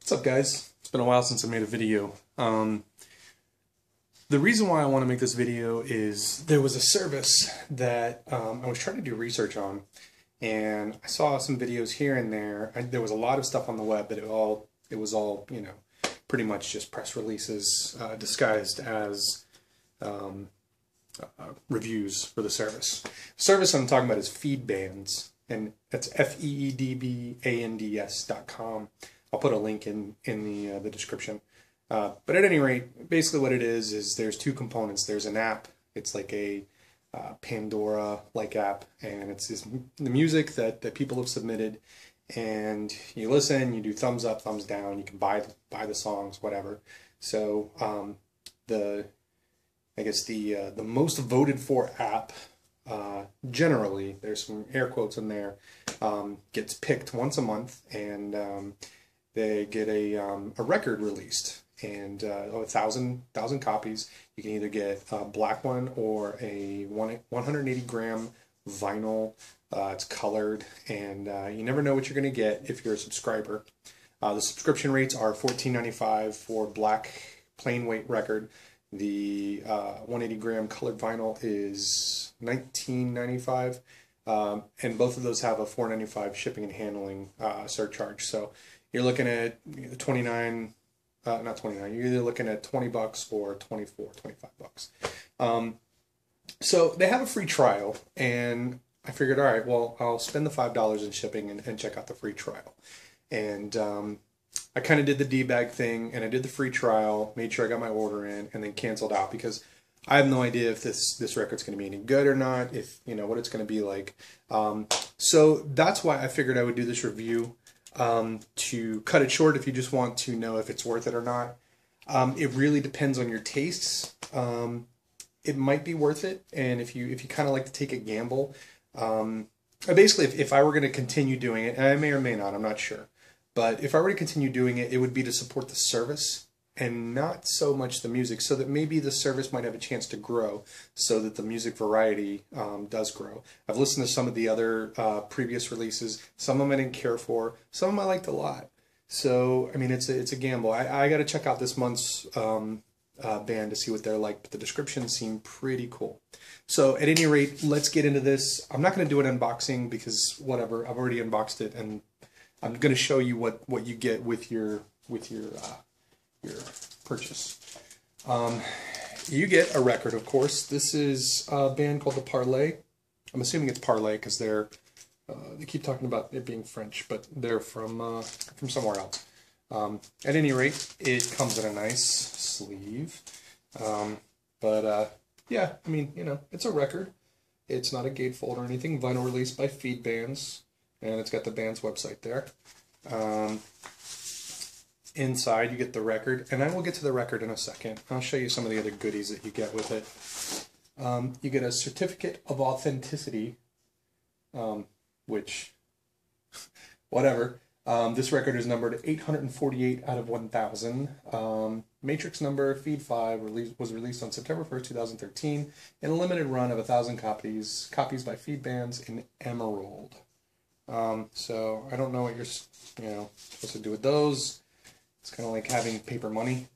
What's up, guys? It's been a while since I made a video. The reason why I want to make this video is there was a service that I was trying to do research on, and I saw some videos here and there. There was a lot of stuff on the web, but it was all pretty much just press releases disguised as reviews for the service. The service I'm talking about is Feedbands, and that's feedbands.com. I'll put a link in the description. But at any rate, basically what it is there's two components. There's an app. It's like a Pandora-like app, and it's the music that people have submitted, and you listen, you do thumbs up, thumbs down, you can buy the songs, whatever. So the most voted for app, generally, there's some air quotes in there, gets picked once a month, and they get a record released, and 1,000 copies. You can either get a black one or a 180 gram vinyl. It's colored, and you never know what you're going to get if you're a subscriber. The subscription rates are $14.95 for black plain weight record. The 180 gram colored vinyl is $19.95, and both of those have a $4.95 shipping and handling surcharge. So you're looking at not 29. You're either looking at $20 or 24, 25 bucks. So they have a free trial, and I figured, all right, well, I'll spend the $5 in shipping and check out the free trial. And I kind of did the D-bag thing, and I did the free trial, made sure I got my order in, and then canceled out because I have no idea if this record's going to be any good or not, if what it's going to be like. So that's why I figured I would do this review. To cut it short, if you just want to know if it's worth it or not. It really depends on your tastes. It might be worth it, and if you kind of like to take a gamble, basically if I were going to continue doing it, and I may or may not, I'm not sure, but if I were to continue doing it, it would be to support the service and not so much the music, so that maybe the service might have a chance to grow, so that the music variety does grow. I've listened to some of the other previous releases. Some of them I didn't care for. Some of them I liked a lot. So, I mean, it's a gamble. I got to check out this month's band to see what they're like, but the descriptions seem pretty cool. So, at any rate, let's get into this. I'm not going to do an unboxing because, whatever, I've already unboxed it, and I'm going to show you what you get with your purchase. You get a record, of course. This is a band called the Parlay. I'm assuming it's Parlay because they keep talking about it being French, but they're from somewhere else. At any rate, it comes in a nice sleeve. Yeah, I mean, it's a record. It's not a gatefold or anything. Vinyl released by Feedbands, and it's got the band's website there. Inside you get the record, and I will get to the record in a second. I'll show you some of the other goodies that you get with it. You get a certificate of authenticity, which, whatever. This record is numbered 848 out of 1,000. Matrix number Feed 5 was released on September 1st, 2013 in a limited run of 1,000 copies by Feedbands in Emerald. So I don't know what you're supposed to do with those. It's kind of like having paper money,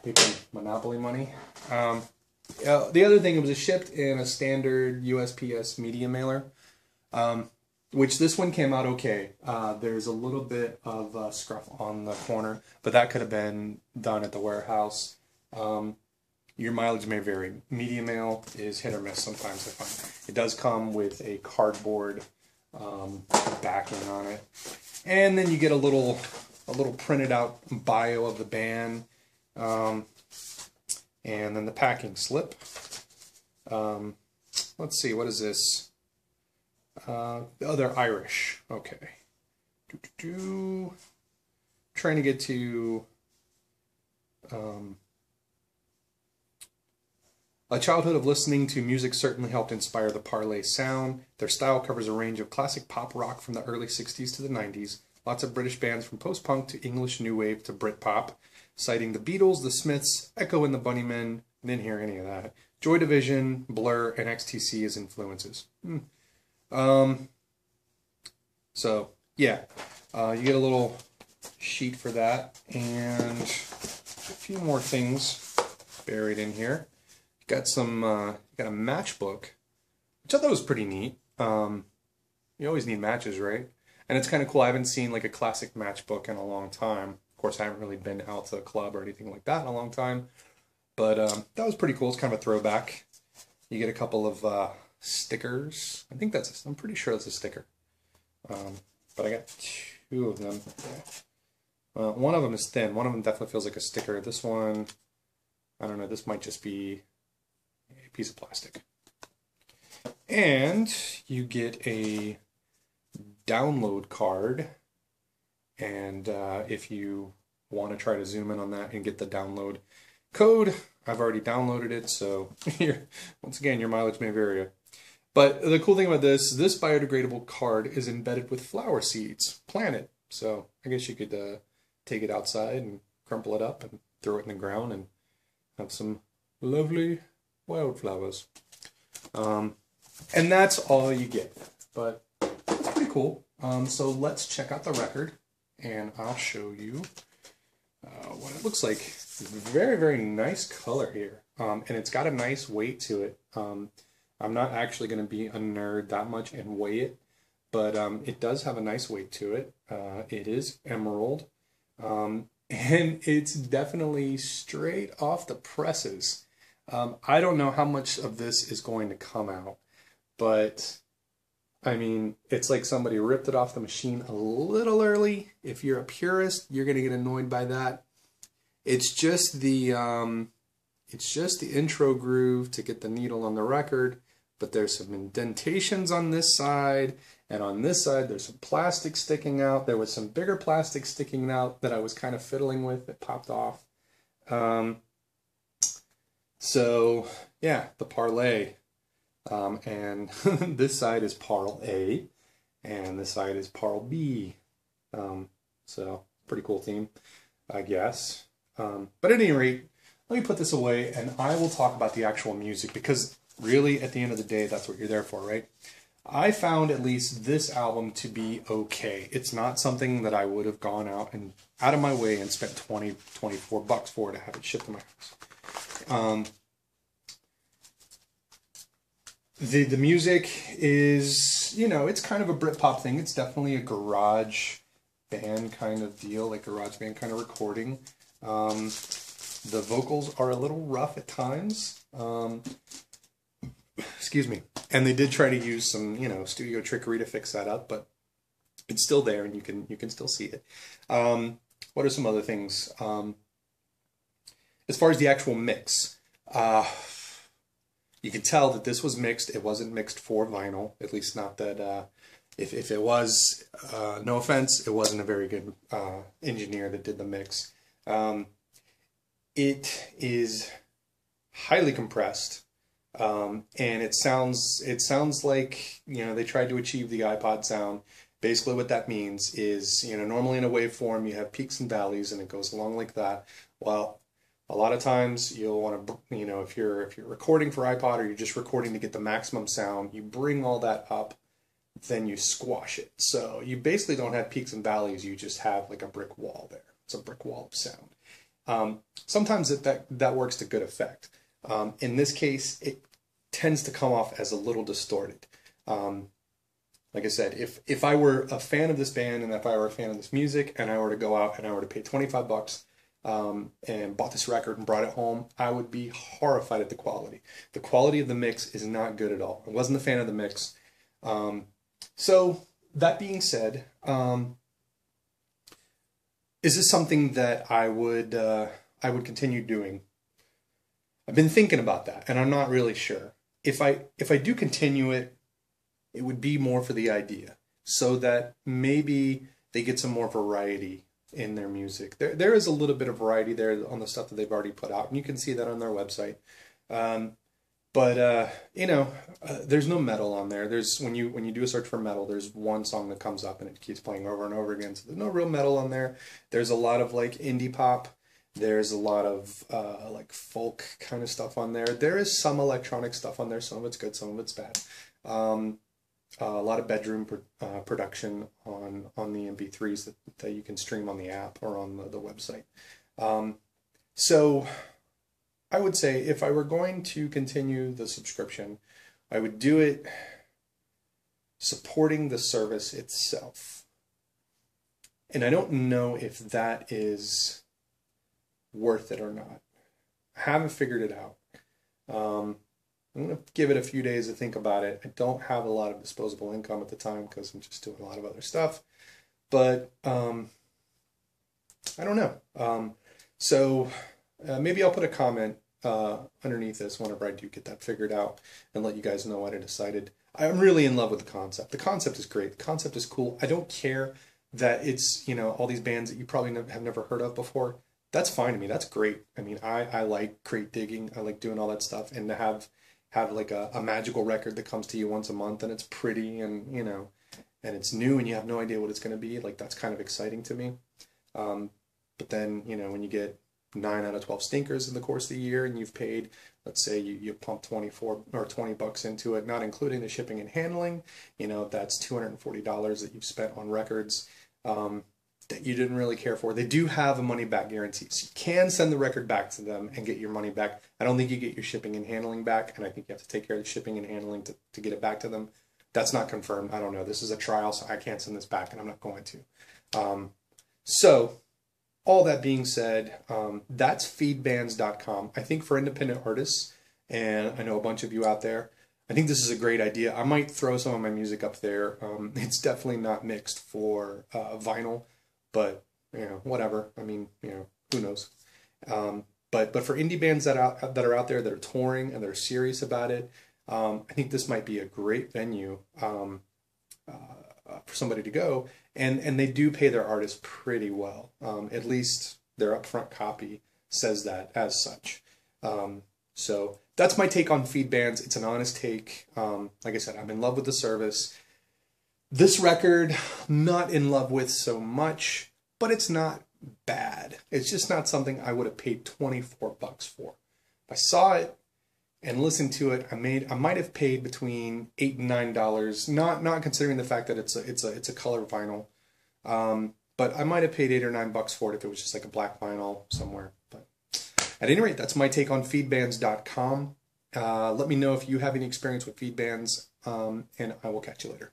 paper Monopoly money. The other thing, it was shipped in a standard USPS media mailer, which this one came out okay. There's a little bit of scruff on the corner, but that could have been done at the warehouse. Your mileage may vary. Media mail is hit or miss sometimes, I find. It does come with a cardboard backing on it. And then you get a little printed out bio of the band, and then the packing slip. Let's see, what is this? Oh, they're Irish. Okay. Trying to get to a childhood of listening to music certainly helped inspire the Parlay sound. Their style covers a range of classic pop rock from the early 60s to the 90s. Lots of British bands from post-punk to English new wave to Britpop, citing the Beatles, the Smiths, Echo and the Bunnymen. Didn't hear any of that. Joy Division, Blur, and XTC as influences. So, yeah, you get a little sheet for that, and a few more things buried in here. Got some, got a matchbook, which I thought was pretty neat. You always need matches, right? And it's kind of cool. I haven't seen like a classic matchbook in a long time. Of course, I haven't really been out to a club or anything like that in a long time. But that was pretty cool. It's kind of a throwback. You get a couple of stickers. I think I'm pretty sure that's a sticker. But I got two of them. One of them is thin. One of them definitely feels like a sticker. This one, I don't know. This might just be a piece of plastic. And you get a download card. And if you want to try to zoom in on that and get the download code, I've already downloaded it. So once again, your mileage may vary. But the cool thing about this biodegradable card is embedded with flower seeds planted. So I guess you could take it outside and crumple it up and throw it in the ground and have some lovely wildflowers. And that's all you get. But it's pretty cool. So let's check out the record and I'll show you what it looks like. Very, very nice color here. And it's got a nice weight to it. I'm not actually going to be a nerd that much and weigh it, but it does have a nice weight to it. It is emerald, and it's definitely straight off the presses. I don't know how much of this is going to come out, but I mean, it's like somebody ripped it off the machine a little early. If you're a purist, you're going to get annoyed by that. It's just the intro groove to get the needle on the record, but there's some indentations on this side, and on this side there's some plastic sticking out. There was some bigger plastic sticking out that I was kind of fiddling with that popped off. So yeah, the parlay. And this side is Parl A, and this side is Parl B. So pretty cool theme, I guess. But at any rate, let me put this away and I will talk about the actual music, because really at the end of the day, that's what you're there for, right? I found at least this album to be okay. It's not something that I would have gone out of my way and spent $24 for to have it shipped to my house. The music is, you know, it's kind of a Britpop thing. It's definitely a garage band kind of deal, like garage band kind of recording. The vocals are a little rough at times. Excuse me. And they did try to use some, you know, studio trickery to fix that up, but it's still there and you can still see it. What are some other things? As far as the actual mix, you can tell that this was mixed. It wasn't mixed for vinyl, at least not that, if it was, no offense, it wasn't a very good engineer that did the mix. It is highly compressed, and it sounds like, you know, they tried to achieve the iPod sound. Basically what that means is, you know, normally in a waveform you have peaks and valleys and it goes along like that. Well, a lot of times you'll want to, you know, if you're recording for iPod or you're just recording to get the maximum sound, you bring all that up, then you squash it. So you basically don't have peaks and valleys, you just have like a brick wall there. It's a brick wall of sound. Sometimes that works to good effect. In this case, it tends to come off as a little distorted. Like I said, if I were a fan of this band and if I were a fan of this music and I were to go out and I were to pay $25 and bought this record and brought it home, I would be horrified at the quality. The quality of the mix is not good at all. I wasn't a fan of the mix. So that being said, is this something that I would continue doing? I've been thinking about that, and I'm not really sure. If I do continue it, it would be more for the idea, so that maybe they get some more variety in their music. There is a little bit of variety there on the stuff that they've already put out, and you can see that on their website. But you know, there's no metal on there. There's when you do a search for metal, there's one song that comes up and it keeps playing over and over again. So there's no real metal on there. There's a lot of like indie pop. There's a lot of like folk kind of stuff on there. There is some electronic stuff on there. Some of it's good, some of it's bad. a lot of bedroom production on the MP3s that you can stream on the app or on the website. So I would say if I were going to continue the subscription, I would do it supporting the service itself. And I don't know if that is worth it or not. I haven't figured it out. I'm going to give it a few days to think about it. I don't have a lot of disposable income at the time because I'm just doing a lot of other stuff. But I don't know. So maybe I'll put a comment underneath this whenever I do get that figured out and let you guys know what I decided. I'm really in love with the concept. The concept is great. The concept is cool. I don't care that it's, all these bands that you probably have never heard of before. That's fine to me. That's great. I mean, I like crate digging. I like doing all that stuff, and to have like a magical record that comes to you once a month and it's pretty and, and it's new and you have no idea what it's going to be. Like, that's kind of exciting to me. But then, when you get 9 out of 12 stinkers in the course of the year and you've paid, let's say you pump 24 or $20 into it, not including the shipping and handling, that's $240 that you've spent on records that you didn't really care for. They do have a money back guarantee, so you can send the record back to them and get your money back. I don't think you get your shipping and handling back, and I think you have to take care of the shipping and handling to get it back to them. That's not confirmed. I don't know. This is a trial, so I can't send this back, and I'm not going to. So all that being said, that's feedbands.com. I think for independent artists, and I know a bunch of you out there, I think this is a great idea. I might throw some of my music up there. It's definitely not mixed for vinyl, but whatever. I mean, who knows? But for indie bands that are out there that are touring and that are serious about it, I think this might be a great venue for somebody to go. And they do pay their artists pretty well. At least their upfront copy says that as such. So that's my take on Feedbands. It's an honest take. Like I said, I'm in love with the service. This record, not in love with so much, but it's not bad. It's just not something I would have paid 24 bucks for. If I saw it and listened to it, I might have paid between $8 and $9. Not considering the fact that it's a color vinyl, but I might have paid $8 or $9 for it if it was just like a black vinyl somewhere. But at any rate, that's my take on Feedbands.com. Let me know if you have any experience with Feedbands, and I will catch you later.